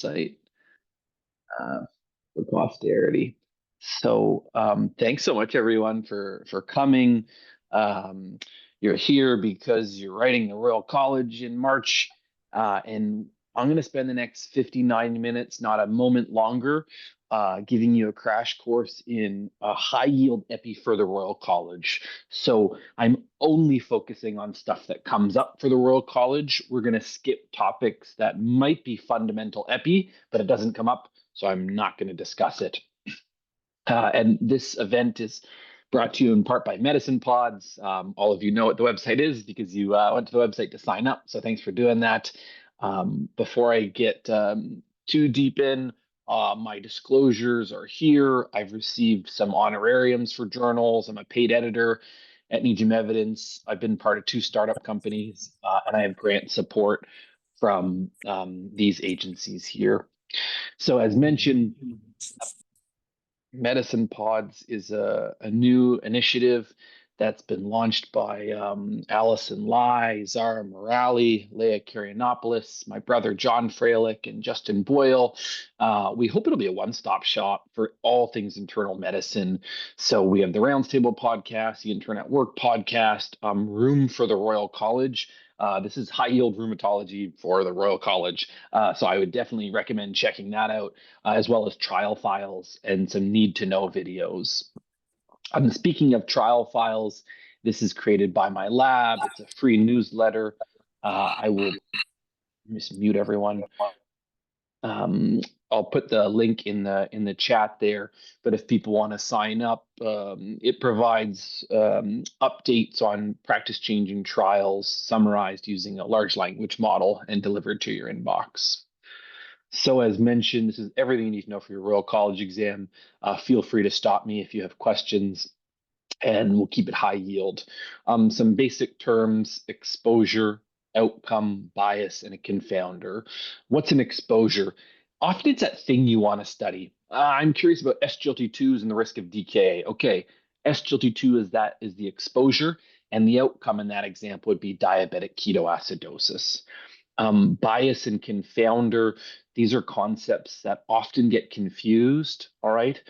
website for posterity. So thanks so much, everyone, for coming. You're here because you're writing the Royal College in March, and I'm going to spend the next 59 minutes, not a moment longer, giving you a crash course in a high yield epi for the Royal College. So I'm only focusing on stuff that comes up for the Royal College. We're going to skip topics that might be fundamental epi, but it doesn't come up, so I'm not going to discuss it. And this event is brought to you in part by Medicine Pods. All of you know what the website is because you went to the website to sign up. So thanks for doing that. Before I get too deep in, my disclosures are here. I've received some honorariums for journals. I'm a paid editor at Medium Evidence. I've been part of 2 startup companies, and I have grant support from these agencies here. So as mentioned, Medicine Pods is a new initiative that's been launched by Allison Lai, Zara Morali, Leah Karianopoulos, my brother John Freilich, and Justin Boyle. We hope it'll be a one-stop shop for all things internal medicine. So we have the Roundtable podcast, the Intern at Work podcast, Room for the Royal College. This is high yield rheumatology for the Royal College. So I would definitely recommend checking that out, as well as trial files and some need to know videos. Speaking of trial files, this is created by my lab. It's a free newsletter. I will just mute everyone. I'll put the link in the chat there. But if people want to sign up, it provides updates on practice-changing trials summarized using a large language model and delivered to your inbox. So as mentioned, this is everything you need to know for your Royal College exam. Feel free to stop me if you have questions, and we'll keep it high yield. Some basic terms: exposure, outcome, bias, and a confounder. What's an exposure? Often it's that thing you want to study. I'm curious about SGLT2s and the risk of decay. Okay, SGLT2 is the exposure, and the outcome in that example would be diabetic ketoacidosis. Bias and confounder, these are concepts that often get confused. All right.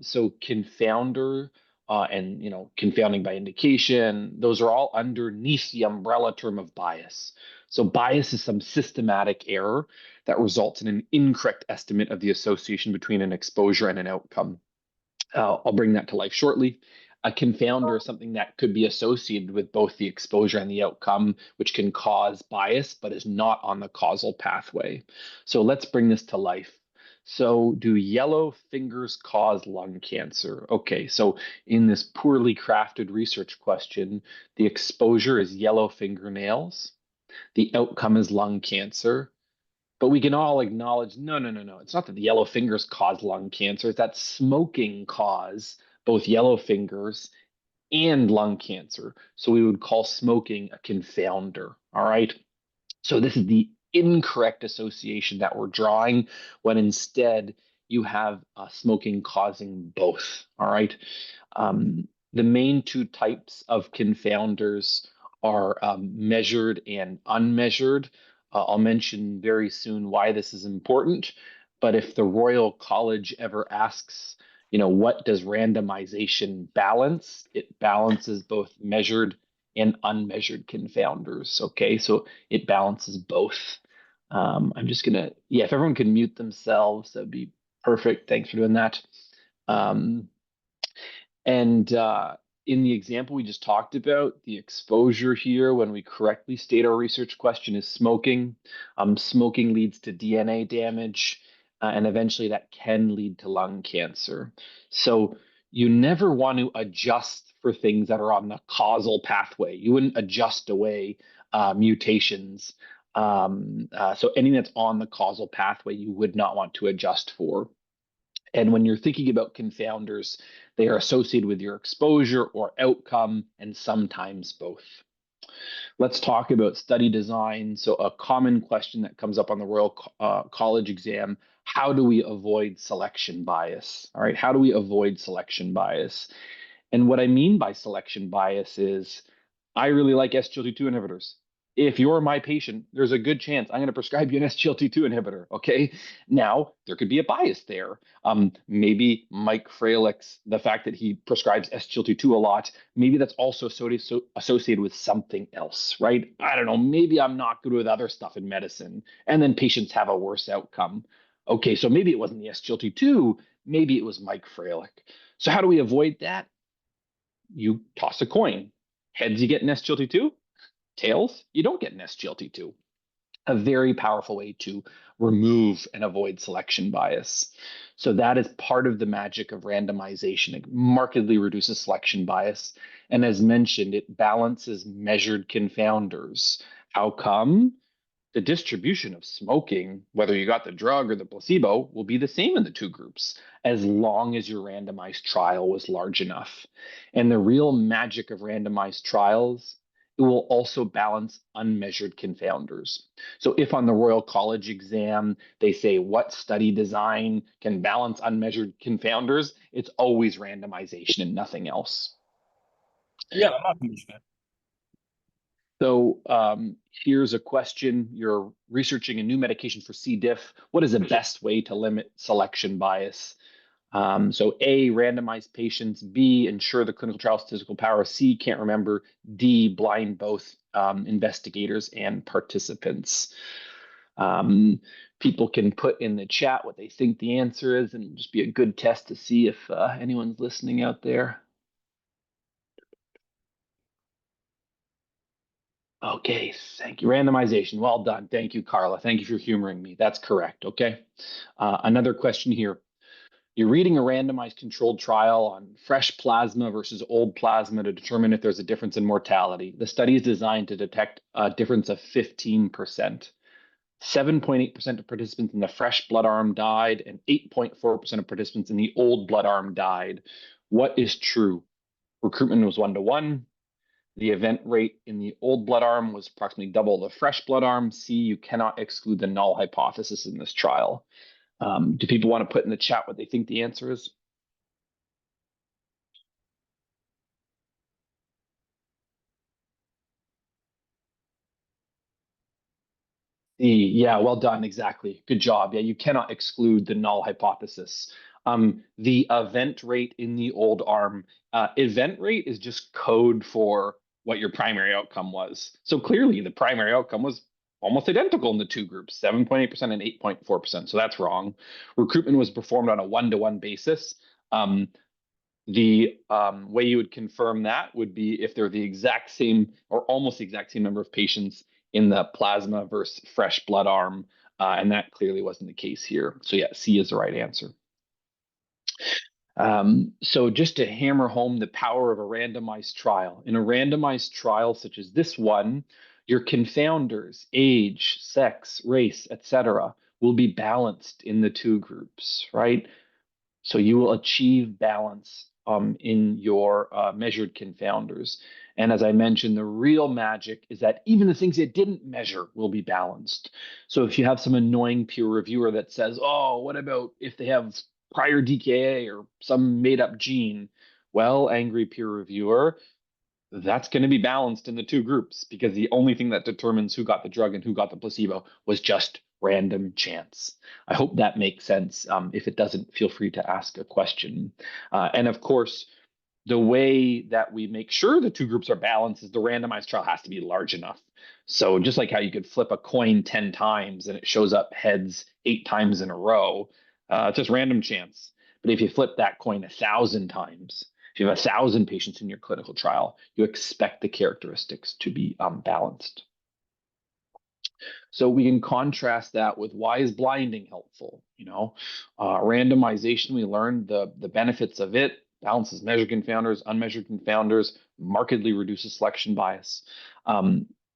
So confounder and confounding by indication, those are all underneath the umbrella term of bias. So bias is some systematic error that results in an incorrect estimate of the association between an exposure and an outcome. I'll bring that to life shortly. A confounder is something that could be associated with both the exposure and the outcome, which can cause bias, but is not on the causal pathway. So let's bring this to life. So do yellow fingers cause lung cancer? Okay, so in this poorly crafted research question, the exposure is yellow fingernails. The outcome is lung cancer. But we can all acknowledge, no. It's not that the yellow fingers cause lung cancer. It's that smoking cause both yellow fingers and lung cancer. So we would call smoking a confounder. All right. So this is the incorrect association that we're drawing when instead you have smoking causing both. All right. The main 2 types of confounders are measured and unmeasured. I'll mention very soon why this is important. But if the Royal College ever asks, what does randomization balance? It balances both measured and unmeasured confounders. Okay, so it balances both. I'm just gonna, if everyone can mute themselves, that'd be perfect. Thanks for doing that. In the example we just talked about, the exposure here, when we correctly state our research question, is smoking. Smoking leads to DNA damage, and eventually that can lead to lung cancer. So you never want to adjust for things that are on the causal pathway. You wouldn't adjust away mutations. So anything that's on the causal pathway, you would not want to adjust for. And when you're thinking about confounders, they are associated with your exposure or outcome, and sometimes both. Let's talk about study design. So a common question that comes up on the Royal College exam: how do we avoid selection bias? All right, how do we avoid selection bias? And what I mean by selection bias is, I really like SGLT2 inhibitors. if you're my patient, there's a good chance I'm going to prescribe you an SGLT2 inhibitor. Okay. Now, there could be a bias there. Maybe Mike Freilich, the fact that he prescribes SGLT2 a lot, maybe that's also associated with something else, right? I don't know. Maybe I'm not good with other stuff in medicine. And then patients have a worse outcome. Okay. So maybe it wasn't the SGLT2. Maybe it was Mike Freilich. So, how do we avoid that? You toss a coin. Heads, you get an SGLT2. Tails, you don't get an SGLT2. A very powerful way to remove and avoid selection bias. So that is part of the magic of randomization. It markedly reduces selection bias. And as mentioned, it balances measured confounders. How come? The distribution of smoking, whether you got the drug or the placebo, will be the same in the two groups as long as your randomized trial was large enough. And the real magic of randomized trials, it will also balance unmeasured confounders. So if on the Royal College exam they say what study design can balance unmeasured confounders, it's always randomization and nothing else. Yeah, I'm not conditioned. So here's a question. You're researching a new medication for C. diff. What is the best way to limit selection bias? So A, randomize patients. B, ensure the clinical trial statistical power. C, can't remember. D, blind both investigators and participants. People can put in the chat what they think the answer is, and it'll just be a good test to see if anyone's listening out there. Okay, thank you. Randomization. Well done. Thank you, Carla. Thank you for humoring me. That's correct. Okay. Another question here. You're reading a randomized controlled trial on fresh plasma versus old plasma to determine if there's a difference in mortality. The study is designed to detect a difference of 15%. 7.8% of participants in the fresh blood arm died, and 8.4% of participants in the old blood arm died. What is true? Recruitment was 1-to-1. The event rate in the old blood arm was approximately double the fresh blood arm. C, you cannot exclude the null hypothesis in this trial. Do people want to put in the chat what they think the answer is? C, yeah, well done. Exactly. Good job. Yeah, you cannot exclude the null hypothesis. The event rate in the old arm, event rate is just code for what your primary outcome was. So clearly, the primary outcome was almost identical in the two groups, 7.8% and 8.4%. So that's wrong. Recruitment was performed on a 1-to-1 basis. The way you would confirm that would be if they're the exact same or almost the exact same number of patients in the plasma versus fresh blood arm. And that clearly wasn't the case here. So yeah, C is the right answer. So just to hammer home the power of a randomized trial. In a randomized trial such as this one, your confounders, age, sex, race, etc., will be balanced in the two groups, right? So you will achieve balance in your measured confounders. And as I mentioned, the real magic is that even the things it didn't measure will be balanced. So if you have some annoying peer reviewer that says, oh, what about if they have prior DKA or some made up gene? Well, angry peer reviewer, that's going to be balanced in the two groups because the only thing that determines who got the drug and who got the placebo was just random chance. I hope that makes sense. If it doesn't, feel free to ask a question. And of course, the way that we make sure the two groups are balanced is the randomized trial has to be large enough. So just like how you could flip a coin 10 times and it shows up heads 8 times in a row, it's just random chance. But if you flip that coin 1,000 times, if you have 1,000 patients in your clinical trial, you expect the characteristics to be balanced. So we can contrast that with why is blinding helpful? Randomization, we learned the benefits of it, balances measured confounders, unmeasured confounders, markedly reduces selection bias.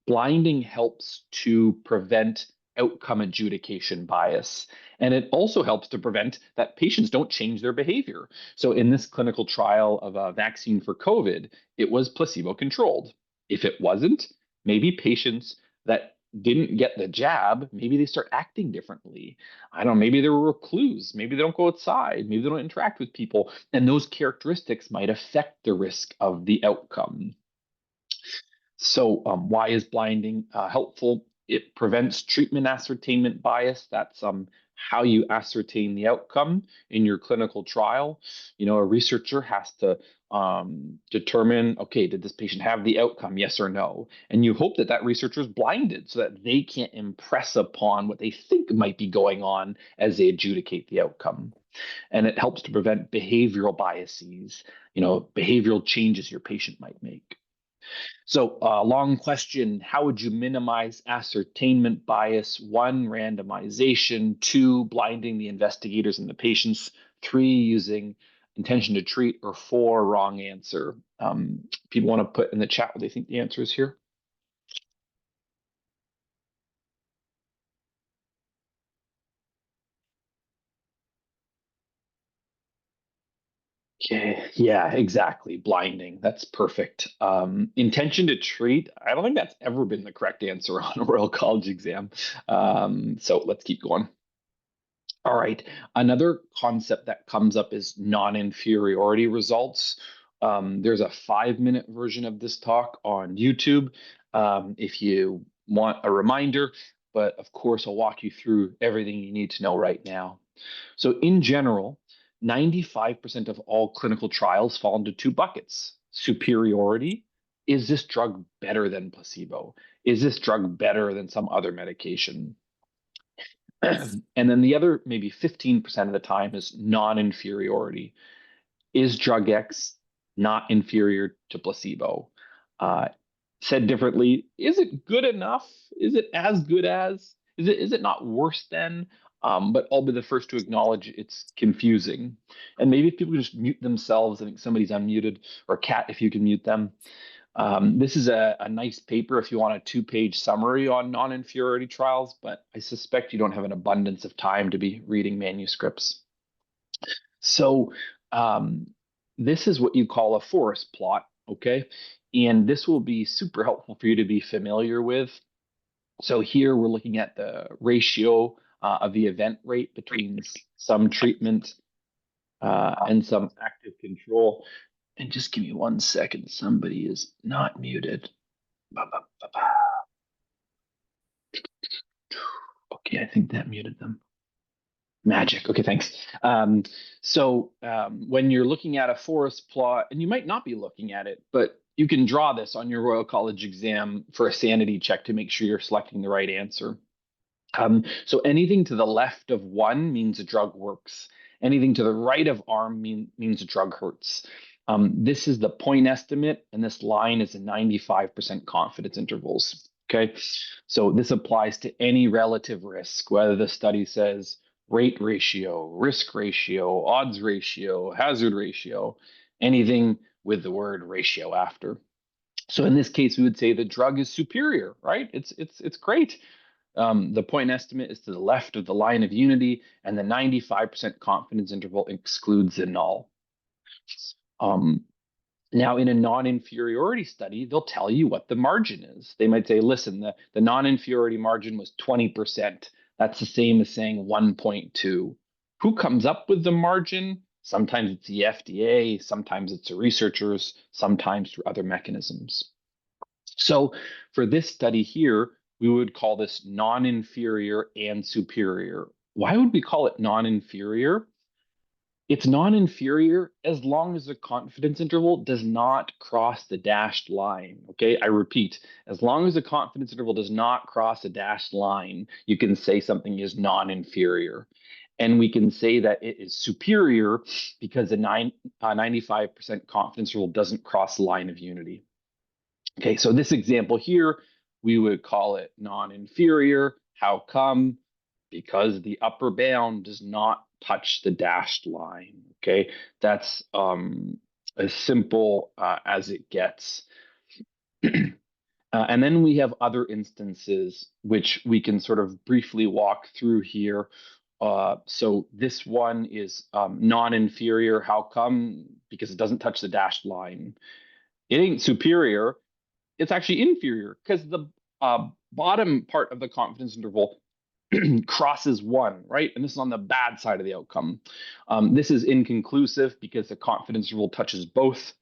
Blinding helps to prevent outcome adjudication bias. And it also helps to prevent that patients don't change their behavior. So in this clinical trial of a vaccine for COVID, it was placebo controlled. If it wasn't, maybe patients that didn't get the jab, maybe they start acting differently. I don't know, maybe they're recluse, maybe they don't go outside, maybe they don't interact with people, and those characteristics might affect the risk of the outcome. So why is blinding helpful? It prevents treatment ascertainment bias. That's how you ascertain the outcome in your clinical trial. A researcher has to determine, okay, did this patient have the outcome, yes or no? And you hope that that researcher is blinded so that they can't impress upon what they think might be going on as they adjudicate the outcome. And it helps to prevent behavioral biases, behavioral changes your patient might make. So, long question: how would you minimize ascertainment bias? One, randomization. Two, blinding the investigators and the patients. Three, using intention to treat. Or four, wrong answer. People want to put in the chat what they think the answer is here. Okay, yeah, exactly. Blinding. That's perfect. Intention to treat. I don't think that's ever been the correct answer on a Royal College exam. So let's keep going. All right. Another concept that comes up is non-inferiority results. There's a 5-minute version of this talk on YouTube if you want a reminder. But of course, I'll walk you through everything you need to know right now. So, in general, 95% of all clinical trials fall into two buckets: superiority. Is this drug better than placebo? Is this drug better than some other medication? And then the other maybe 15% of the time is non-inferiority. Is drug X not inferior to placebo? Uh, Said differently, is it good enough? Is it as good as? Is it not worse than? But I'll be the first to acknowledge it's confusing. And maybe if people just mute themselves, I think somebody's unmuted, or Kat, if you can mute them. This is a nice paper if you want a 2-page summary on non-inferiority trials, but I suspect you don't have an abundance of time to be reading manuscripts. So this is what you call a forest plot, okay? And this will be super helpful for you to be familiar with. So here we're looking at the ratio of the event rate between some treatment and some active control. And just give me 1 second. Somebody is not muted. Okay, I think that muted them. Magic. Okay, thanks. When you're looking at a forest plot, and you might not be looking at it, but you can draw this on your Royal College exam for a sanity check to make sure you're selecting the right answer. So anything to the left of 1 means a drug works. Anything to the right of arm means a drug hurts. This is the point estimate, and this line is a 95% confidence intervals. Okay, so this applies to any relative risk, whether the study says rate ratio, risk ratio, odds ratio, hazard ratio, anything with the word ratio after. So in this case, we would say the drug is superior, right? It's great. The point estimate is to the left of the line of unity, and the 95% confidence interval excludes the null. Now, in a non-inferiority study, they'll tell you what the margin is. They might say, listen, the non-inferiority margin was 20%. That's the same as saying 1.2. Who comes up with the margin? Sometimes it's the FDA, sometimes it's the researchers, sometimes through other mechanisms. So for this study here, we would call this non-inferior and superior. Why would we call it non-inferior? It's non-inferior as long as the confidence interval does not cross the dashed line. Okay, I repeat, as long as the confidence interval does not cross a dashed line, you can say something is non-inferior. And we can say that it is superior because the 95% confidence interval doesn't cross the line of unity. Okay, so this example here, we would call it non-inferior. How come? Because the upper bound does not touch the dashed line. Okay, that's as simple as it gets. And then we have other instances which we can sort of briefly walk through here. So this one is non-inferior. How come? Because it doesn't touch the dashed line. It ain't superior. It's actually inferior because the bottom part of the confidence interval crosses 1, right? And this is on the bad side of the outcome. This is inconclusive because the confidence interval touches both.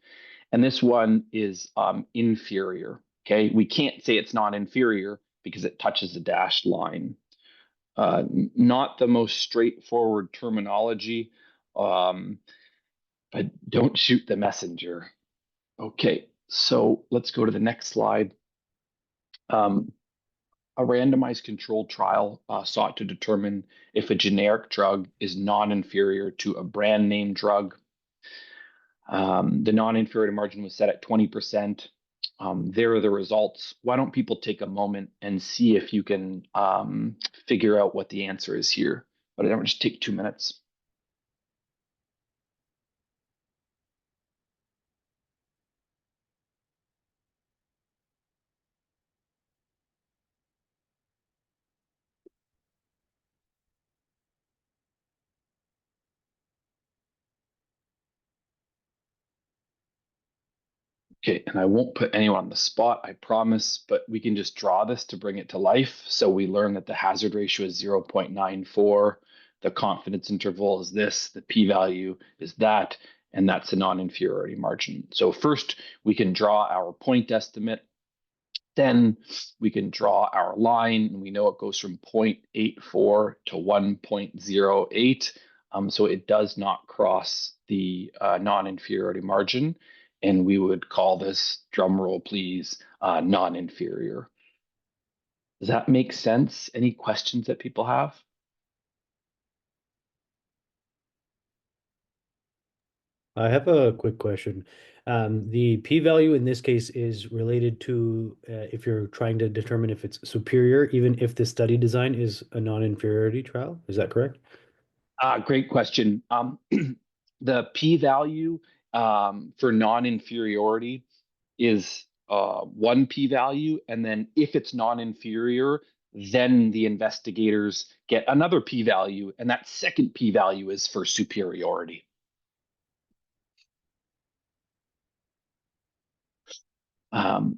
And this one is inferior. Okay, we can't say it's non-inferior because it touches the dashed line. Not the most straightforward terminology, but don't shoot the messenger. Okay, so let's go to the next slide. A randomized controlled trial sought to determine if a generic drug is non-inferior to a brand name drug. The non-inferiority margin was set at 20%. There are the results. Why don't people take a moment and see if you can figure out what the answer is here? But I don't just take 2 minutes. Okay, and I won't put anyone on the spot, I promise, but we can just draw this to bring it to life. So we learn that the hazard ratio is 0.94, the confidence interval is this, the p-value is that, and that's the non-inferiority margin. So first, we can draw our point estimate. Then we can draw our line, and we know it goes from 0.84 to 1.08. So it does not cross the non-inferiority margin, and we would call this, drum roll please, non-inferior. Does that make sense? Any questions that people have? I have a quick question. The p-value in this case is related to if you're trying to determine if it's superior, even if the study design is a non-inferiority trial. Is that correct? Great question. The p-value for non-inferiority is one p-value, and then if it's non-inferior, then the investigators get another p-value, and that second p-value is for superiority.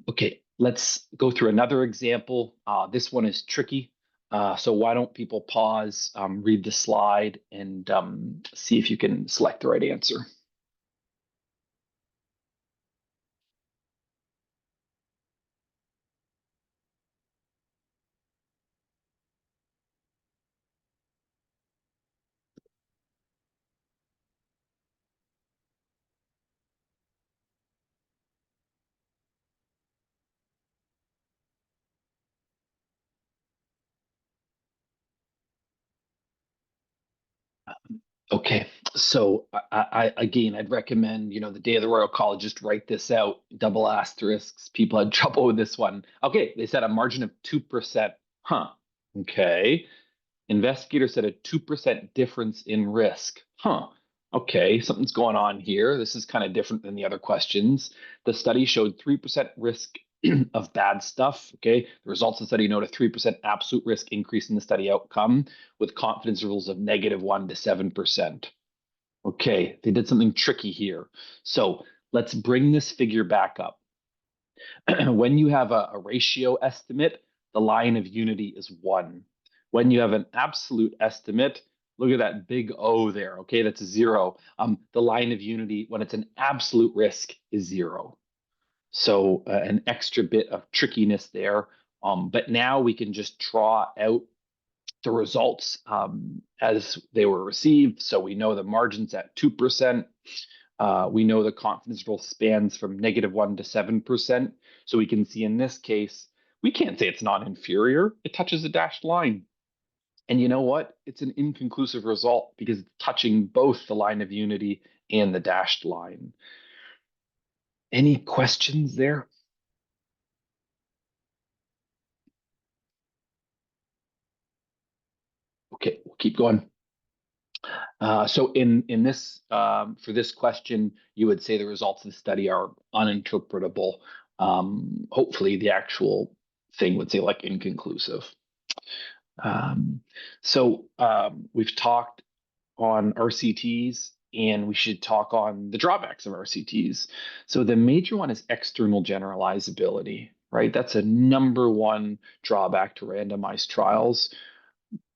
Okay, let's go through another example. This one is tricky. So why don't people pause, read the slide, and see if you can select the right answer. Okay, so again, I'd recommend, the day of the Royal College, just write this out, double asterisks. People had trouble with this one. Okay, they said a margin of 2%. Huh. Okay. Investigator said a 2% difference in risk. Huh. Okay, something's going on here. This is kind of different than the other questions. The study showed 3% risk of bad stuff. Okay, the results of the study note a 3% absolute risk increase in the study outcome with confidence intervals of -1 to 7%. Okay, they did something tricky here. So let's bring this figure back up. When you have a ratio estimate, the line of unity is 1. When you have an absolute estimate, look at that big O there. Okay, that's 0. The line of unity, when it's an absolute risk, is 0. So an extra bit of trickiness there. But now we can just draw out the results as they were received. So we know the margin's at 2%. We know the confidence interval spans from -1 to 7%. So we can see in this case, we can't say it's non-inferior. It touches the dashed line. And you know what? It's an inconclusive result because it's touching both the line of unity and the dashed line. Any questions there? Okay, we'll keep going. So in this for this question, you would say the results of the study are uninterpretable. Hopefully, the actual thing would say like inconclusive. We've talked on RCTs, and we should talk on the drawbacks of RCTs. So the major one is external generalizability, right? That's a number one drawback to randomized trials.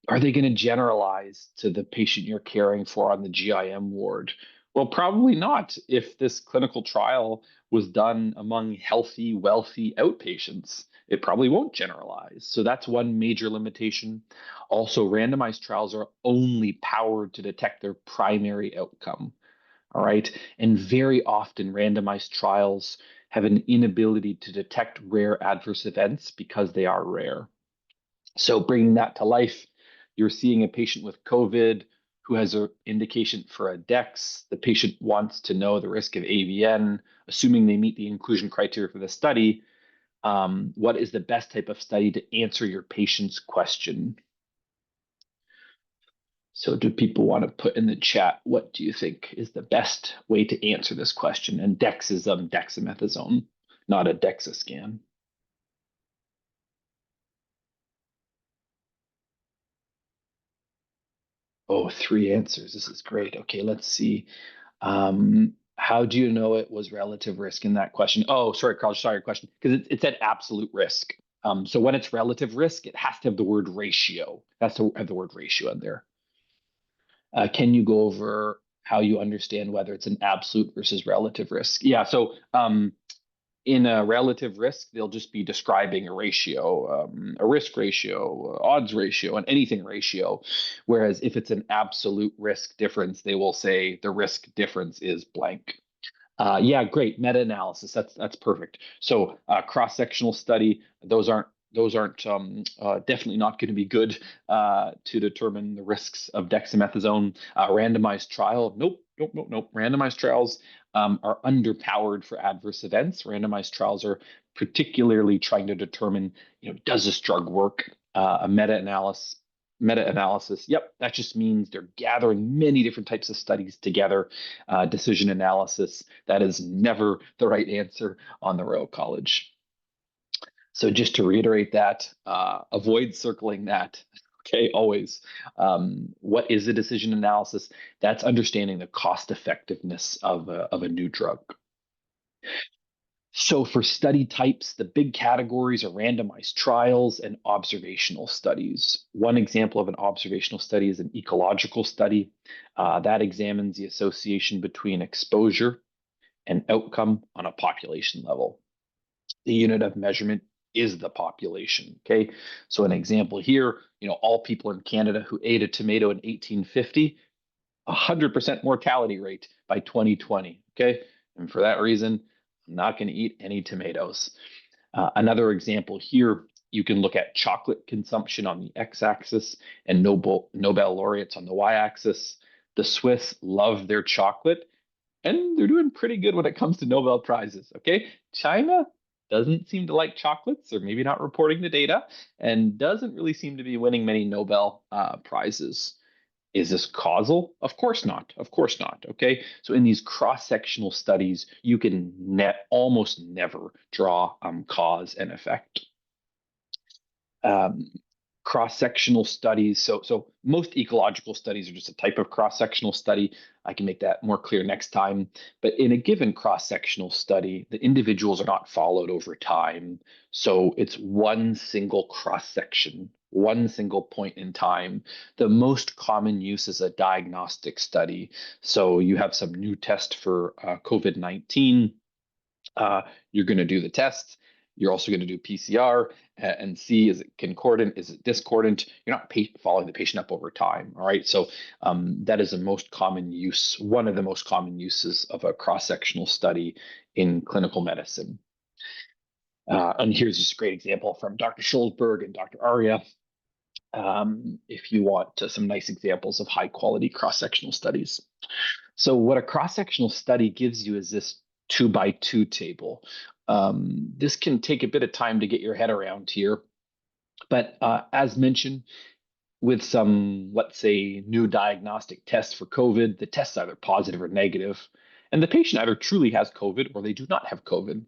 Are they going to generalize to the patient you're caring for on the GIM ward? Well, probably not if this clinical trial was done among healthy, wealthy outpatients. It probably won't generalize. So that's one major limitation. Also, randomized trials are only powered to detect their primary outcome. All right. And very often, randomized trials have an inability to detect rare adverse events because they are rare. So bringing that to life, you're seeing a patient with COVID who has an indication for a DEX. The patient wants to know the risk of AVN, assuming they meet the inclusion criteria for the study. What is the best type of study to answer your patient's question? So do people want to put in the chat, what do you think is the best way to answer this question? And DEX is dexamethasone, not a DEXA scan. Oh, three answers. This is great. Okay, let's see. How do you know it was relative risk in that question? Oh, sorry, Carl, sorry, question. Because it said absolute risk. So when it's relative risk, it has to have the word ratio. It has to have the word ratio in there. Can you go over how you understand whether it's an absolute versus relative risk? Yeah, so in a relative risk, they'll just be describing a ratio, a risk ratio, odds ratio, and anything ratio. Whereas if it's an absolute risk difference, they will say the risk difference is blank. Yeah, great meta-analysis. That's perfect. So cross-sectional study. Those aren't definitely not going to be good to determine the risks of dexamethasone. Randomized trial. Nope, nope, nope, nope. Randomized trials are underpowered for adverse events. Randomized trials are particularly trying to determine, does this drug work? A meta-analysis. Yep, that just means they're gathering many different types of studies together. Decision analysis. That is never the right answer on the Royal College. So just to reiterate that, avoid circling that. Okay, always. What is a decision analysis? That's understanding the cost effectiveness of a new drug. So for study types, the big categories are randomized trials and observational studies. One example of an observational study is an ecological study that examines the association between exposure and outcome on a population level. The unit of measurement is the population. Okay, so an example here, all people in Canada who ate a tomato in 1850, 100% mortality rate by 2020. Okay, and for that reason, I'm not going to eat any tomatoes. Another example here, you can look at chocolate consumption on the x-axis and Nobel laureates on the y-axis. The Swiss love their chocolate, and they're doing pretty good when it comes to Nobel prizes. Okay, China doesn't seem to like chocolates, or maybe not reporting the data, and doesn't really seem to be winning many Nobel prizes. Is this causal? Of course not. Of course not. Okay. So in these cross-sectional studies, you can almost never draw cause and effect. Cross-sectional studies. So most ecological studies are just a type of cross-sectional study. I can make that more clear next time. But in a given cross-sectional study, the individuals are not followed over time. So it's one single cross-section, one single point in time. The most common use is a diagnostic study. So you have some new test for COVID-19. You're going to do the test. You're also going to do PCR and see, is it concordant? Is it discordant? You're not following the patient up over time. All right. So that is the most common use, one of the most common uses of a cross-sectional study in clinical medicine. And here's just a great example from Dr. Schulzberg and Dr. Arya. If you want some nice examples of high quality cross-sectional studies. So what a cross-sectional study gives you is this 2x2 table. This can take a bit of time to get your head around here. But as mentioned, with some, let's say, new diagnostic tests for COVID, the test's either positive or negative, and the patient either truly has COVID or they do not have COVID.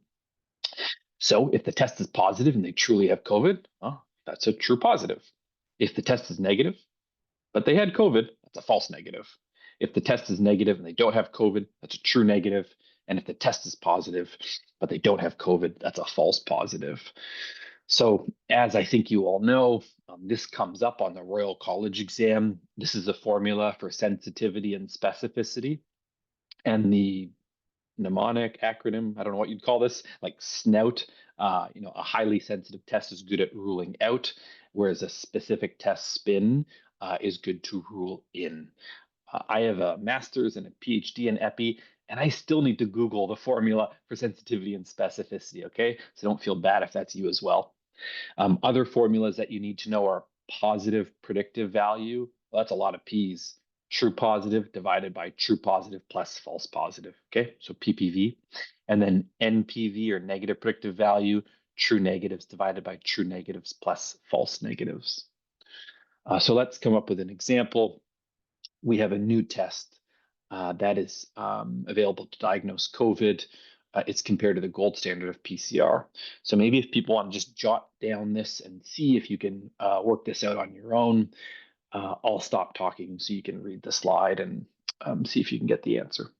So if the test is positive and they truly have COVID, that's a true positive. If the test is negative, but they had COVID, that's a false negative. If the test is negative and they don't have COVID, that's a true negative. And if the test is positive, but they don't have COVID, that's a false positive. So as I think you all know, this comes up on the Royal College exam. This is a formula for sensitivity and specificity. And the mnemonic acronym, I don't know what you'd call this, like SNOUT, a highly sensitive test is good at ruling out, whereas a specific test SPIN is good to rule in. I have a master's and a PhD in Epi, and I still need to Google the formula for sensitivity and specificity, okay? So don't feel bad if that's you as well. Other formulas that you need to know are positive predictive value. Well, that's a lot of P's. True positive divided by true positive plus false positive. Okay, so PPV. And then NPV or negative predictive value, true negatives divided by true negatives plus false negatives. So let's come up with an example. We have a new test that is available to diagnose COVID. It's compared to the gold standard of PCR. So maybe if people want to just jot down this and see if you can work this out on your own, I'll stop talking so you can read the slide and see if you can get the answer.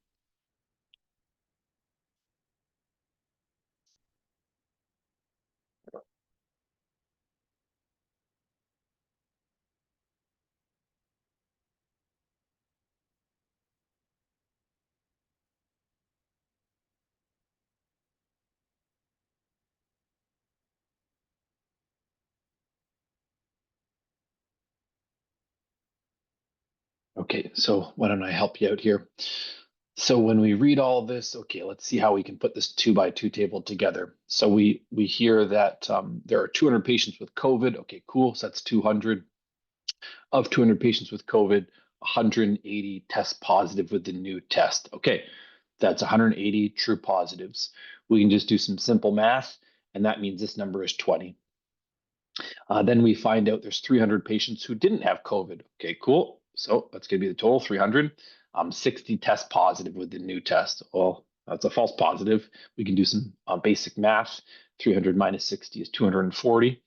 Okay, so why don't I help you out here? So when we read all this, okay, let's see how we can put this 2x2 table together. So we hear that there are 200 patients with COVID. Okay, cool. So that's 200. Of 200 patients with COVID, 180 test positive with the new test. Okay, that's 180 true positives. We can just do some simple math, and that means this number is 20. Then we find out there's 300 patients who didn't have COVID. Okay, cool. So that's going to be the total 300. 60 test positive with the new test. Well, that's a false positive. We can do some basic math. 300 minus 60 is 240.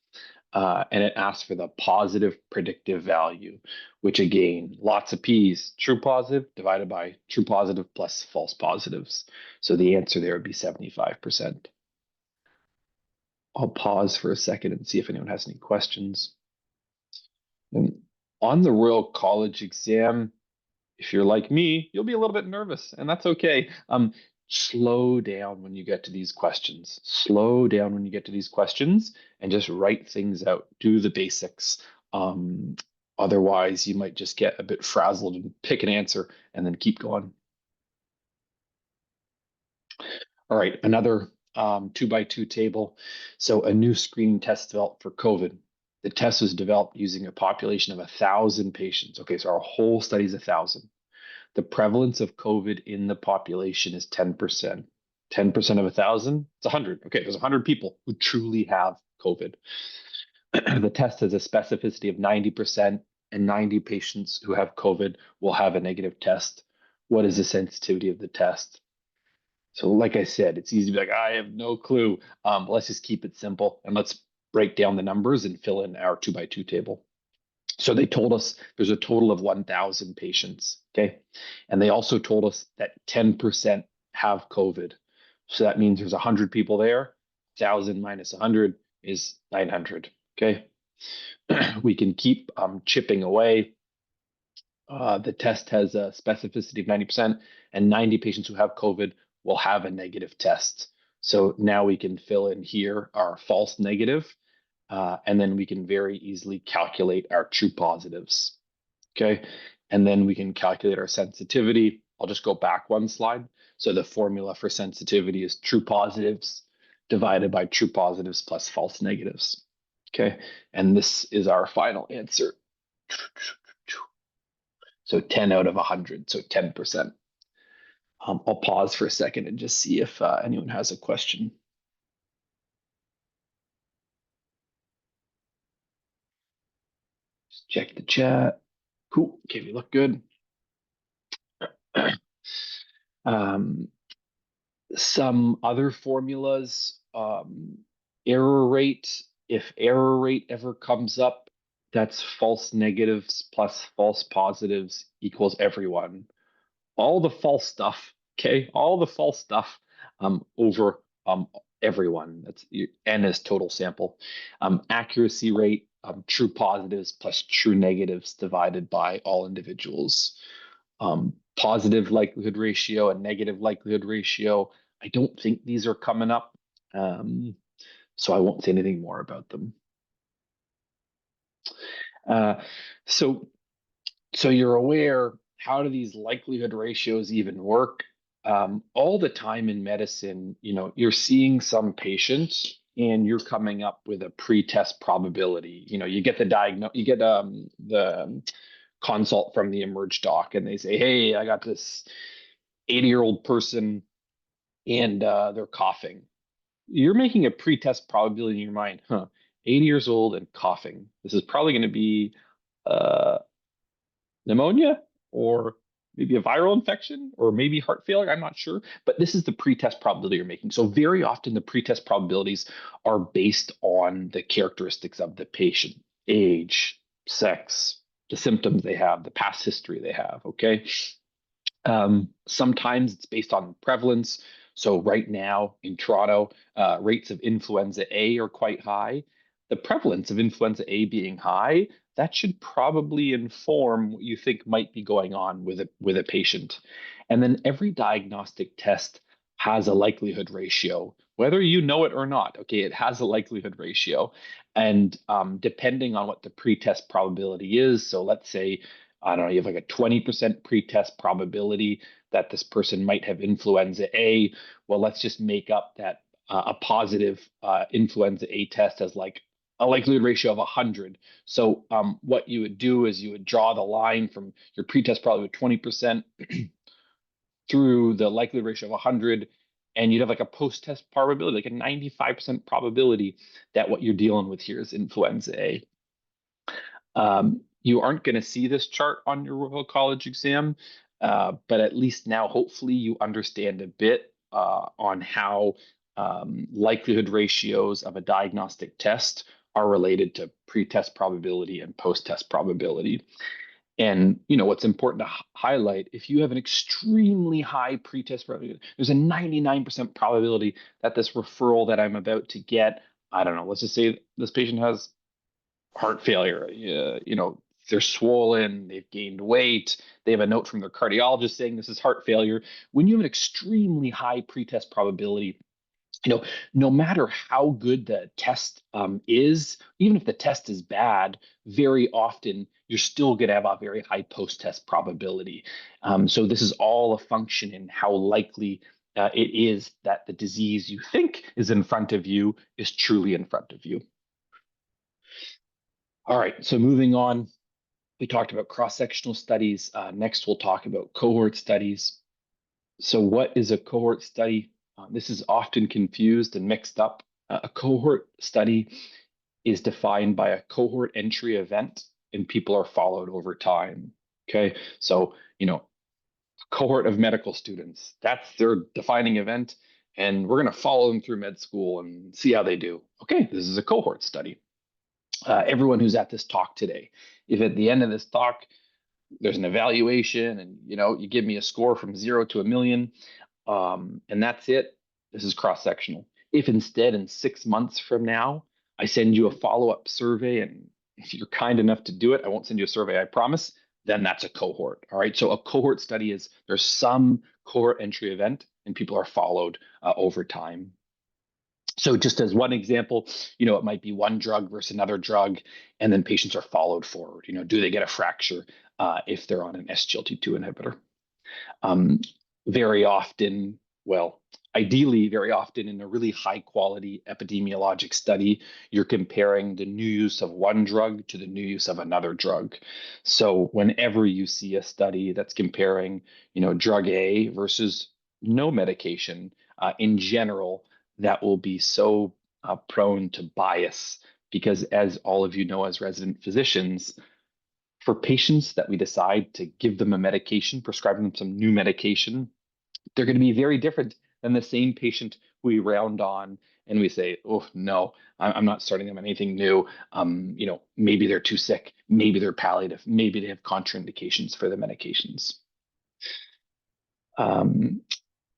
And it asks for the positive predictive value, which again, lots of P's, true positive divided by true positive plus false positives. So the answer there would be 75%. I'll pause for a second and see if anyone has any questions. And on the Royal College exam, if you're like me, you'll be a little bit nervous, and that's okay. Slow down when you get to these questions. Slow down when you get to these questions and just write things out. Do the basics. Otherwise, you might just get a bit frazzled and pick an answer and then keep going. All right, another 2x2 table. So a new screening test developed for COVID. The test was developed using a population of 1,000 patients. Okay, so our whole study is 1,000. The prevalence of COVID in the population is 10%. 10% of 1,000, it's 100. Okay, there's 100 people who truly have COVID. The test has a specificity of 90%, and 90 patients who have COVID will have a negative test. What is the sensitivity of the test? So like I said, it's easy to be like, I have no clue. Let's just keep it simple and let's break down the numbers and fill in our 2x2 table. So they told us there's a total of 1,000 patients, okay? And they also told us that 10% have COVID. So that means there's 100 people there. 1,000 minus 100 is 900, okay? We can keep chipping away. The test has a specificity of 90%, and 90 patients who have COVID will have a negative test. So now we can fill in here our false negative, and then we can very easily calculate our true positives. Okay, and then we can calculate our sensitivity. I'll just go back one slide. So the formula for sensitivity is true positives divided by true positives plus false negatives. Okay, and this is our final answer. So 10 out of 100, so 10%. I'll pause for a second and just see if anyone has a question. Just check the chat. Cool. Okay, we look good. Some other formulas, error rate. If error rate ever comes up, that's false negatives plus false positives equals everyone. All the false stuff, okay? All the false stuff over everyone. That's N is total sample. Accuracy rate, true positives plus true negatives divided by all individuals. positive likelihood ratio, a negative likelihood ratio. I don't think these are coming up, so I won't say anything more about them. So you're aware, how do these likelihood ratios even work? All the time in medicine, you're seeing some patients and you're coming up with a pre-test probability. You get the consult from the emerge doc and they say, hey, I got this 80-year-old person and they're coughing. You're making a pre-test probability in your mind, 80 years old and coughing. This is probably going to be pneumonia or maybe a viral infection or maybe heart failure. I'm not sure, but this is the pretest probability you're making. So very often the pretest probabilities are based on the characteristics of the patient, age, sex, the symptoms they have, the past history they have. Okay. Sometimes it's based on prevalence. So right now in Toronto, rates of influenza A are quite high. The prevalence of influenza A being high, that should probably inform what you think might be going on with a patient. And then every diagnostic test has a likelihood ratio, whether you know it or not. Okay, it has a likelihood ratio, and depending on what the pretest probability is. So let's say, I don't know, you have like a 20% pretest probability that this person might have influenza A. Well, let's just make up that a positive influenza A test as like a likelihood ratio of 100. So what you would do is you would draw the line from your pretest probability of 20% through the likelihood ratio of 100, and you'd have like a post-test probability, like a 95% probability that what you're dealing with here is influenza A. You aren't going to see this chart on your Royal College exam, but at least now, hopefully, you understand a bit on how likelihood ratios of a diagnostic test are related to pre-test probability and post-test probability. And what's important to highlight, if you have an extremely high pretest probability, there's a 99% probability that this referral that I'm about to get, I don't know, let's just say this patient has heart failure, they're swollen, they've gained weight, they have a note from their cardiologist saying this is heart failure. When you have an extremely high pretest probability, no matter how good the test is, even if the test is bad, very often you're still going to have a very high post-test probability. So this is all a function in how likely it is that the disease you think is in front of you is truly in front of you. All right, so moving on, we talked about cross-sectional studies. Next, we'll talk about cohort studies. So what is a cohort study? This is often confused and mixed up. A cohort study is defined by a cohort entry event, and people are followed over time. Okay, so a cohort of medical students, that's their defining event, and we're going to follow them through med school and see how they do. Okay, this is a cohort study. Everyone who's at this talk today, if at the end of this talk there's an evaluation and you give me a score from 0 to 1,000,000, and that's it, this is cross-sectional. If instead in 6 months from now I send you a follow-up survey, and if you're kind enough to do it, I won't send you a survey, I promise, then that's a cohort. All right, so a cohort study is there's some cohort entry event and people are followed over time. So just as one example, it might be one drug versus another drug, and then patients are followed forward. Do they get a fracture if they're on an SGLT2 inhibitor? Very often, well, ideally, very often in a really high quality epidemiologic study, you're comparing the new use of one drug to the new use of another drug. So whenever you see a study that's comparing, drug A versus no medication, in general, that will be so prone to bias, because as all of you know, as resident physicians, for patients that we decide to give them a medication, prescribe them some new medication, they're going to be very different than the same patient we round on and we say, oh, no, I'm not starting them on anything new. Maybe they're too sick. Maybe they're palliative. Maybe they have contraindications for the medications.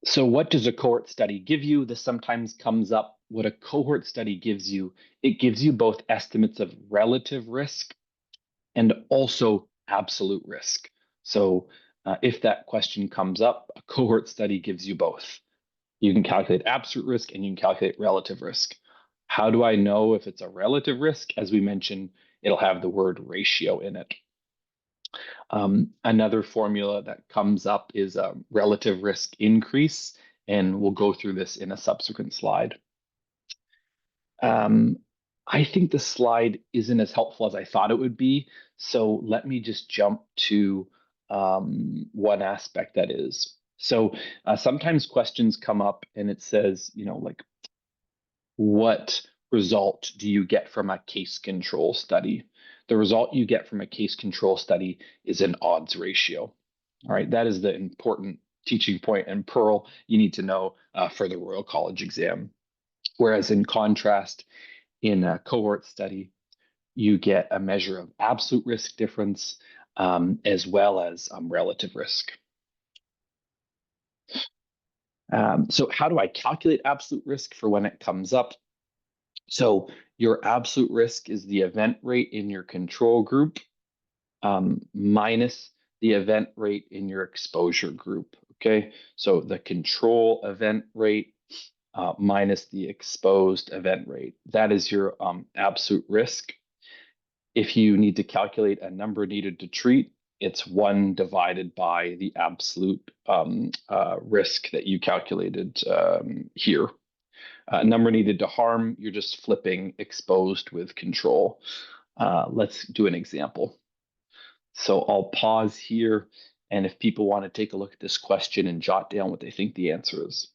So what does a cohort study give you? This sometimes comes up. What a cohort study gives you, it gives you both estimates of relative risk and also absolute risk. So If that question comes up, a cohort study gives you both. You can calculate absolute risk and you can calculate relative risk. How do I know if it's a relative risk? As we mentioned, it'll have the word ratio in it. Another formula that comes up is a relative risk increase, and we'll go through this in a subsequent slide. I think the slide isn't as helpful as I thought it would be, so let me just jump to one aspect that is. So sometimes questions come up and it says, like, what result do you get from a case control study? The result you get from a case control study is an odds ratio. All right, that is the important teaching point and pearl you need to know for the Royal College exam. Whereas in contrast, in a cohort study, you get a measure of absolute risk difference as well as relative risk. So how do I calculate absolute risk for when it comes up? So your absolute risk is the event rate in your control group minus the event rate in your exposure group. Okay, so the control event rate minus the exposed event rate. That is your absolute risk. If you need to calculate a number needed to treat, it's 1 divided by the absolute risk that you calculated here. Number needed to harm, you're just flipping exposed with control. Let's do an example. So I'll pause here, and if people want to take a look at this question and jot down what they think the answer is.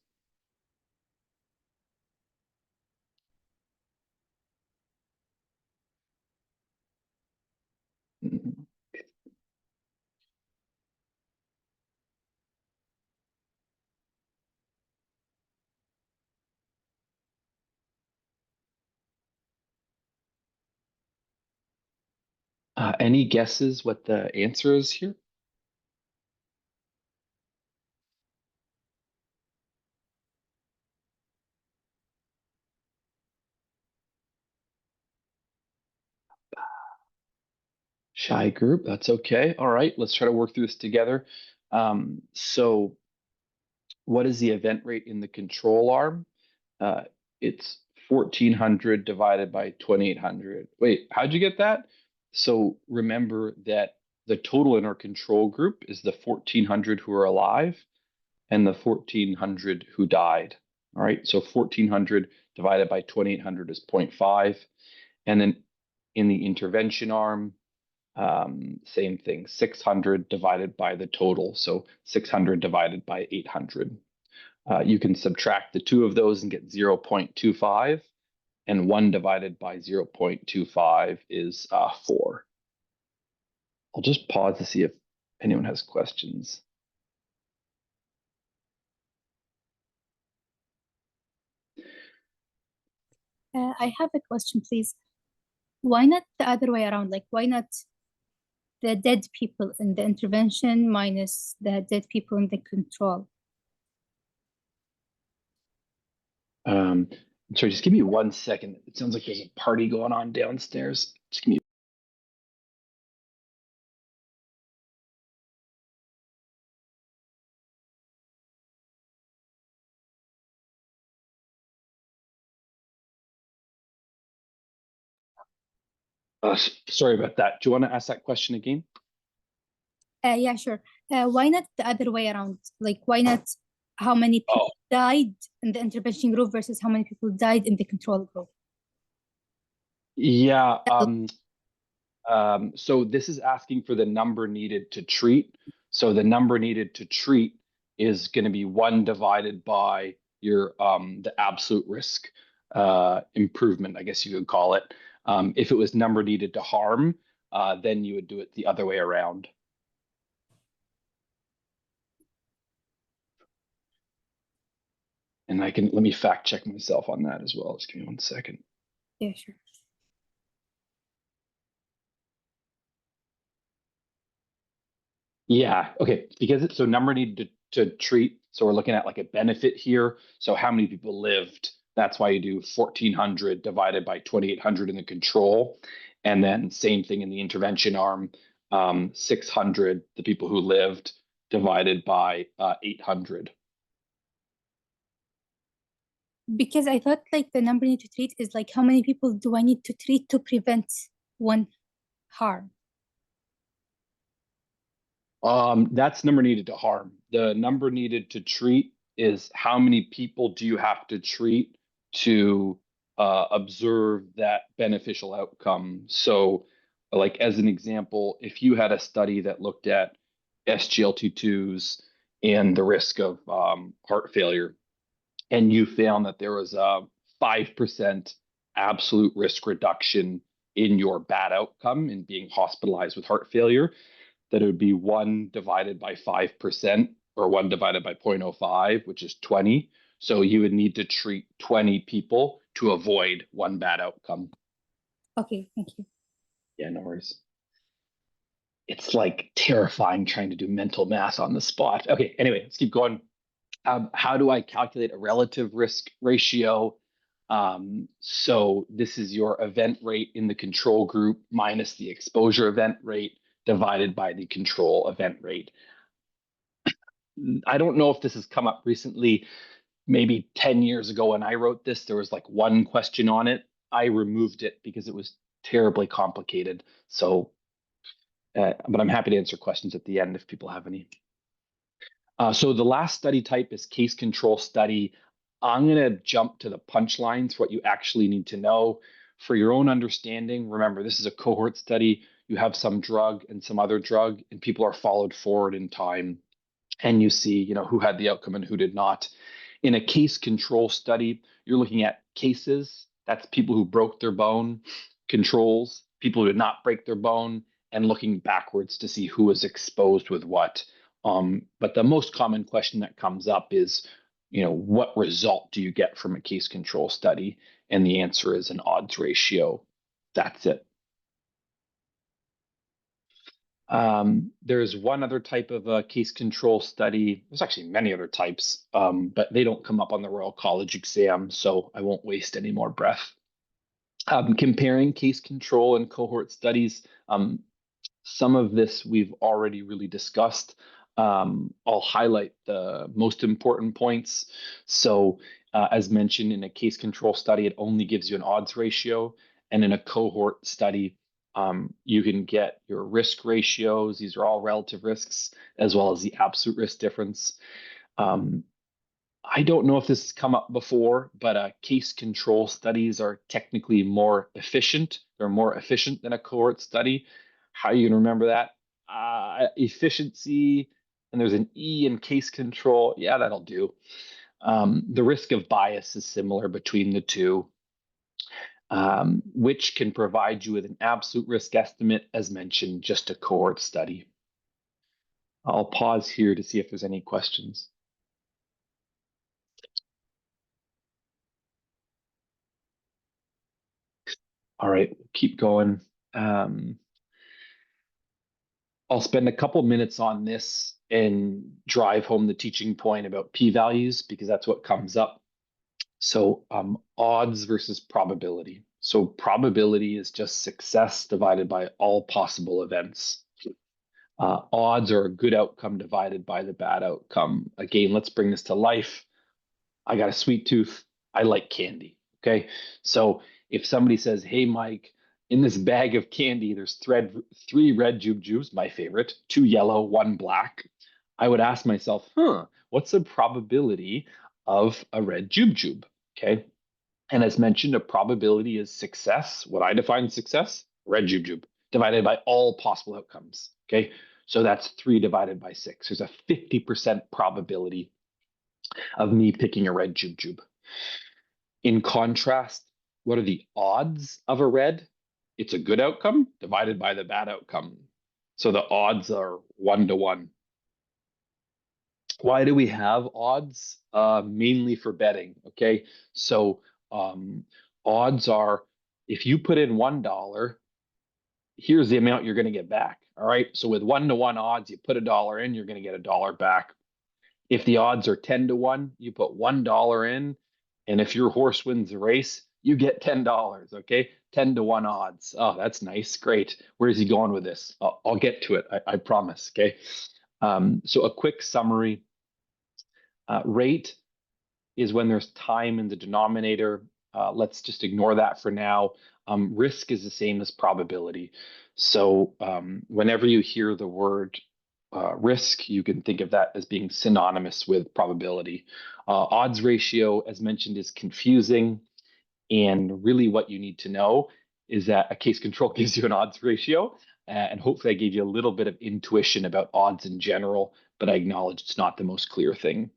Any guesses what the answer is here? Shy group, that's okay. All right, let's try to work through this together. So what is the event rate in the control arm? It's 1400 divided by 2800. Wait, how'd you get that? So remember that the total in our control group is the 1400 who are alive and the 1400 who died. All right, so 1400 divided by 2800 is 0.5. And then in the intervention arm, same thing, 600 divided by the total. So 600 divided by 800. You can subtract the two of those and get 0.25, and 1 divided by 0.25 is 4. I'll just pause to see if anyone has questions. I have a question, please. Why not the other way around? Like, why not the dead people in the intervention minus the dead people in the control? Sorry, just give me 1 second. It sounds like there's a party going on downstairs. Just give me. Sorry about that. Do you want to ask that question again? Yeah, sure. Why not the other way around? Like, why not how many people died in the intervention group versus how many people died in the control group? Yeah. So this is asking for the number needed to treat. So the number needed to treat is going to be 1 divided by your the absolute risk improvement, I guess you could call it. If it was number needed to harm, then you would do it the other way around. And let me fact check myself on that as well. Just give me 1 second. Yeah, sure. Yeah, okay, because it's so number needed to treat. So we're looking at like a benefit here. So how many people lived? That's why you do 1400 divided by 2800 in the control. And then same thing in the intervention arm, 600, the people who lived, divided by 800. Because I thought like the number need to treat is like how many people do I need to treat to prevent one harm? That's number needed to harm. The number needed to treat is how many people do you have to treat to observe that beneficial outcome. So, like as an example, if you had a study that looked at SGLT2s and the risk of heart failure, and you found that there was a 5% absolute risk reduction in your bad outcome in being hospitalized with heart failure, that it would be 1 divided by 5% or 1 divided by 0.05, which is 20. So you would need to treat 20 people to avoid 1 bad outcome. Okay, thank you. Yeah, no worries. It's like terrifying trying to do mental math on the spot. Okay, anyway, let's keep going. How do I calculate a relative risk ratio? So this is your event rate in the control group minus the exposure event rate divided by the control event rate. I don't know if this has come up recently. Maybe 10 years ago when I wrote this, there was like 1 question on it. I removed it because it was terribly complicated. So, but I'm happy to answer questions at the end if people have any. So the last study type is case control study. I'm going to jump to the punchlines, what you actually need to know. For your own understanding, remember, this is a cohort study. You have some drug and some other drug, and people are followed forward in time. And you see, who had the outcome and who did not. In a case control study, you're looking at cases. That's people who broke their bone, controls, people who did not break their bone, and looking backwards to see who was exposed with what. But the most common question that comes up is, what result do you get from a case control study? And the answer is an odds ratio. That's it. There's one other type of a case control study. There's actually many other types, but they don't come up on the Royal College exam, so I won't waste any more breath. Comparing case control and cohort studies, some of this we've already really discussed. I'll highlight the most important points. So as mentioned, in a case control study, it only gives you an odds ratio. And in a cohort study, you can get your risk ratios. These are all relative risks, as well as the absolute risk difference. I don't know if this has come up before, but case control studies are technically more efficient. They're more efficient than a cohort study. How are you going to remember that? Efficiency, and there's an E in case control. Yeah, that'll do. The risk of bias is similar between the two, which can provide you with an absolute risk estimate, as mentioned, just a cohort study. I'll pause here to see if there's any questions. All right, keep going. I'll spend a couple minutes on this and drive home the teaching point about p-values, because that's what comes up. So odds versus probability. So probability is just success divided by all possible events. Odds are a good outcome divided by the bad outcome. Again, let's bring this to life. I got a sweet tooth. I like candy. Okay. So if somebody says, hey, Mike, in this bag of candy, there's 3 red jujubes, my favorite, 2 yellow, 1 black. I would ask myself, what's the probability of a red jujube? Okay. And as mentioned, a probability is success. What I define success, red jujube, divided by all possible outcomes. Okay. So that's 3 divided by 6. There's a 50% probability of me picking a red jujube. In contrast, what are the odds of a red? It's a good outcome divided by the bad outcome. So the odds are 1 to 1. Why do we have odds? Mainly for betting. Okay. So odds are, if you put in $1, here's the amount you're going to get back. All right. So with 1 to 1 odds, you put $1 in, you're going to get $1 back. If the odds are 10 to 1, you put $1 in. And if your horse wins the race, you get $10. Okay. 10 to 1 odds. Oh, that's nice. Great. Where's he going with this? I'll get to it. I promise. Okay. So a quick summary, rate is when there's time in the denominator. Let's just ignore that for now. Risk is the same as probability. So whenever you hear the word risk, you can think of that as being synonymous with probability. Odds ratio, as mentioned, is confusing. And really what you need to know is that a case control gives you an odds ratio. And hopefully I gave you a little bit of intuition about odds in general, but I acknowledge it's not the most clear thing.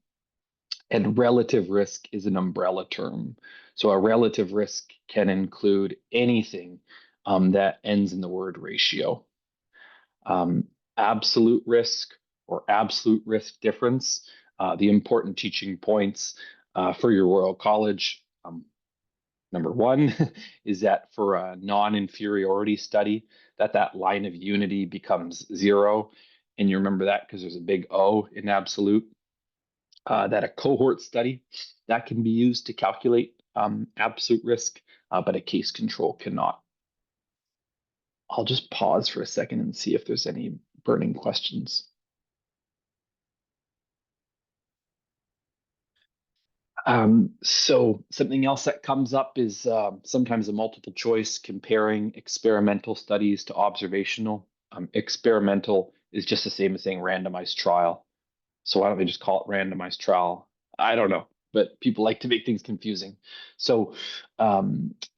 And relative risk is an umbrella term. So a relative risk can include anything that ends in the word ratio. Absolute risk or absolute risk difference, the important teaching points for your Royal College. Number one is that for a non-inferiority study, that line of unity becomes 0. And you remember that because there's a big O in absolute. That a cohort study, that can be used to calculate absolute risk, but a case control cannot. I'll just pause for a second and see if there's any burning questions. So something else that comes up is sometimes a multiple choice comparing experimental studies to observational. Experimental is just the same as saying randomized trial. So why don't they just call it randomized trial? I don't know, but people like to make things confusing. So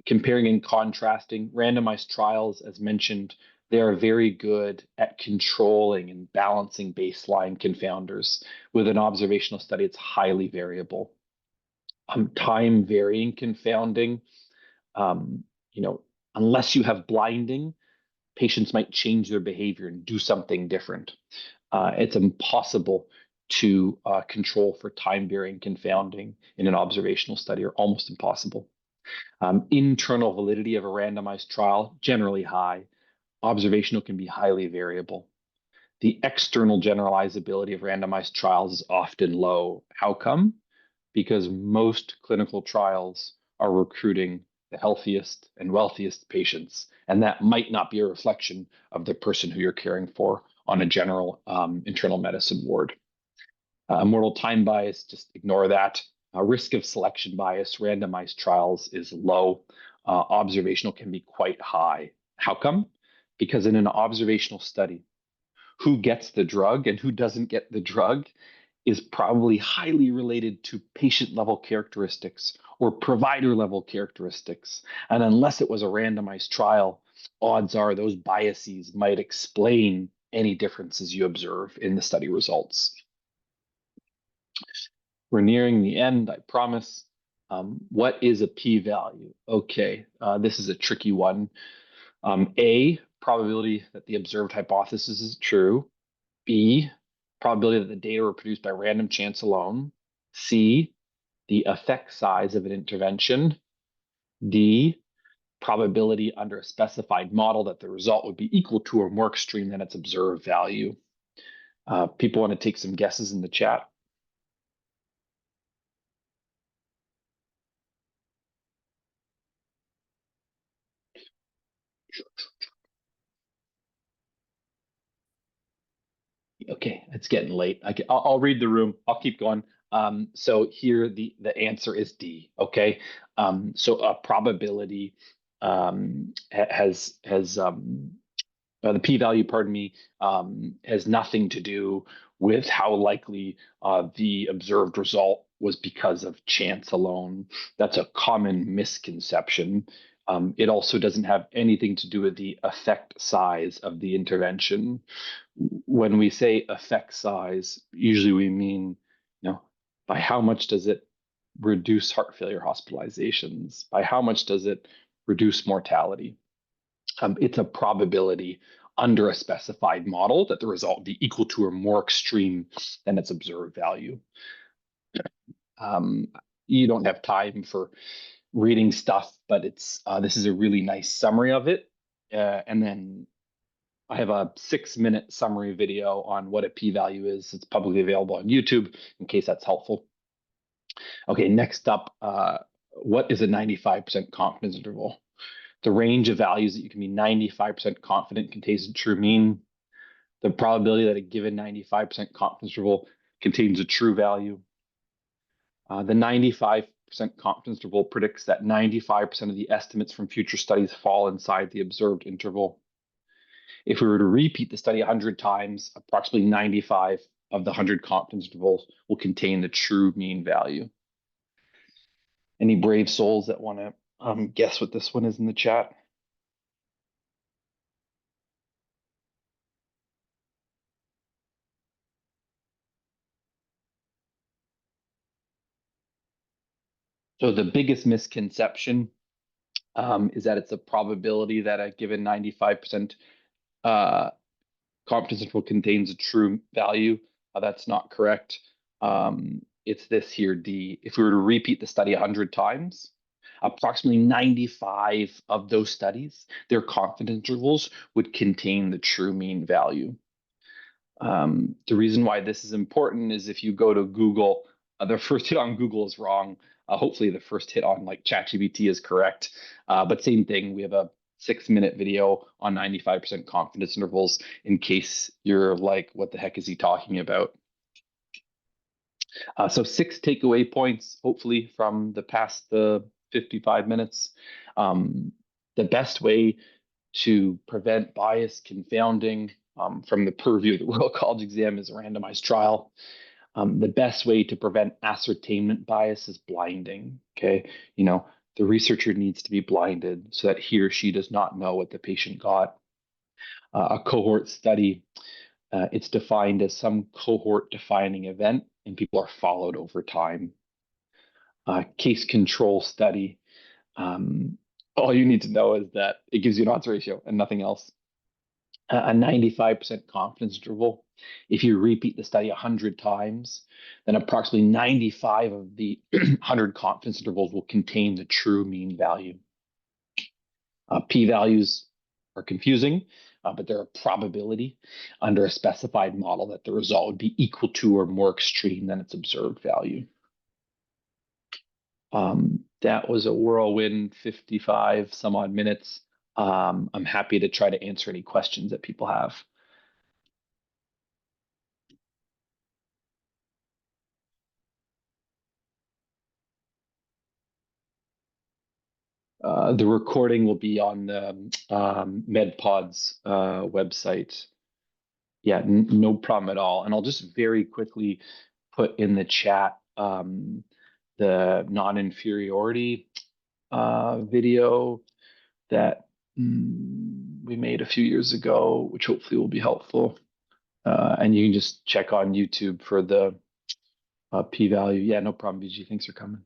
comparing and contrasting, randomized trials, as mentioned, they are very good at controlling and balancing baseline confounders. With an observational study, it's highly variable. Time varying confounding, unless you have blinding, patients might change their behavior and do something different. It's impossible to control for time varying confounding in an observational study, or almost impossible. Internal validity of a randomized trial, generally high. Observational can be highly variable. The external generalizability of randomized trials is often low. How come? Because most clinical trials are recruiting the healthiest and wealthiest patients, and that might not be a reflection of the person who you're caring for on a general internal medicine ward. Mortal time bias, just ignore that. Risk of selection bias, randomized trials is low. Observational can be quite high. How come? Because in an observational study, who gets the drug and who doesn't get the drug is probably highly related to patient level characteristics or provider level characteristics. And unless it was a randomized trial, odds are those biases might explain any differences you observe in the study results. We're nearing the end, I promise. What is a p-value? Okay, this is a tricky one. A, probability that the observed hypothesis is true. B, probability that the data were produced by random chance alone. C, the effect size of an intervention. D, probability under a specified model that the result would be equal to or more extreme than its observed value. People want to take some guesses in the chat. Okay, it's getting late. I'll read the room. I'll keep going. So here the answer is D. Okay, so a probability has the p-value, pardon me, has nothing to do with how likely the observed result was because of chance alone. That's a common misconception. It also doesn't have anything to do with the effect size of the intervention. When we say effect size, usually we mean, by how much does it reduce heart failure hospitalizations? By how much does it reduce mortality? It's a probability under a specified model that the result would be equal to or more extreme than its observed value. You don't have time for reading stuff, but this is a really nice summary of it. And then I have a 6-minute summary video on what a p-value is. It's publicly available on YouTube in case that's helpful. Okay, next up, what is a 95% confidence interval? The range of values that you can be 95% confident contains a true mean. the probability that a given 95% confidence interval contains a true value. The 95% confidence interval predicts that 95% of the estimates from future studies fall inside the observed interval. If we were to repeat the study 100 times, approximately 95 of the 100 confidence intervals will contain the true mean value. Any brave souls that want to guess what this one is in the chat? So the biggest misconception is that it's a probability that a given 95% confidence interval contains a true value. That's not correct. It's this here, D. If we were to repeat the study 100 times, approximately 95 of those studies, their confidence intervals would contain the true mean value. The reason why this is important is if you go to Google, the first hit on Google is wrong. Hopefully the first hit on like ChatGPT is correct. But same thing, we have a 6-minute video on 95% confidence intervals in case you're like, what the heck is he talking about? So 6 takeaway points, hopefully, from the past 55 minutes. The best way to prevent bias, confounding from the purview of the Royal College exam is a randomized trial. The best way to prevent ascertainment bias is blinding. Okay, the researcher needs to be blinded so that he or she does not know what the patient got. A cohort study, it's defined as some cohort defining event, and people are followed over time. Case control study, all you need to know is that it gives you an odds ratio and nothing else. A 95% confidence interval. If you repeat the study 100 times, then approximately 95 of the 100 confidence intervals will contain the true mean value. P-values are confusing, but they're a probability under a specified model that the result would be equal to or more extreme than its observed value. That was a whirlwind 55 some odd minutes. I'm happy to try to answer any questions that people have. The recording will be on the MedPod's website. Yeah, no problem at all. And I'll just very quickly put in the chat the non-inferiority video that we made a few years ago, which hopefully will be helpful. And you can just check on YouTube for the p-value. Yeah, no problem, BG. Thanks for coming.